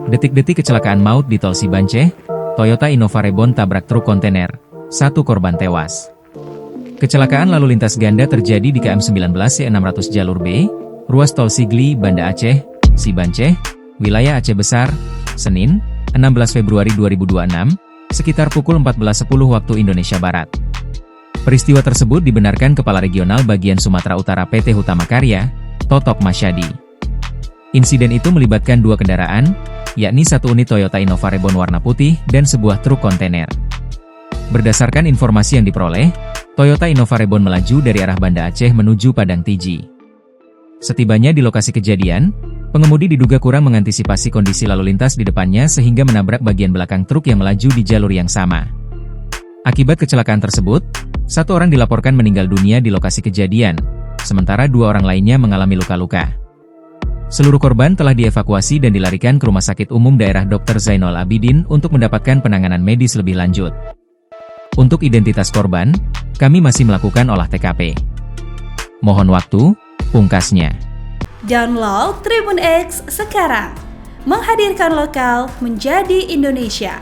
Detik-detik kecelakaan maut di Tol Cibanceh, Toyota Innova Reborn tabrak truk kontainer, 1 korban tewas. Kecelakaan lalu lintas ganda terjadi di KM 19 C600 jalur B, ruas Tol Sigli, Banda Aceh, Cibanceh, wilayah Aceh Besar, Senin, 16 Februari 2026, sekitar pukul 14.10 waktu Indonesia Barat. Peristiwa tersebut dibenarkan Kepala Regional Bagian Sumatera Utara PT Hutama Karya, Totok Masyadi. Insiden itu melibatkan 2 kendaraan, yakni 1 unit Toyota Innova Reborn warna putih dan sebuah truk kontainer. Berdasarkan informasi yang diperoleh, Toyota Innova Reborn melaju dari arah Banda Aceh menuju Padang Tiji. Setibanya di lokasi kejadian, pengemudi diduga kurang mengantisipasi kondisi lalu lintas di depannya sehingga menabrak bagian belakang truk yang melaju di jalur yang sama. Akibat kecelakaan tersebut, 1 orang dilaporkan meninggal dunia di lokasi kejadian, sementara 2 orang lainnya mengalami luka-luka. Seluruh korban telah dievakuasi dan dilarikan ke Rumah Sakit Umum Daerah Dr. Zainal Abidin untuk mendapatkan penanganan medis lebih lanjut. Untuk identitas korban, kami masih melakukan olah TKP. Mohon waktu, pungkasnya. Download Tribun X sekarang, menghadirkan lokal menjadi Indonesia.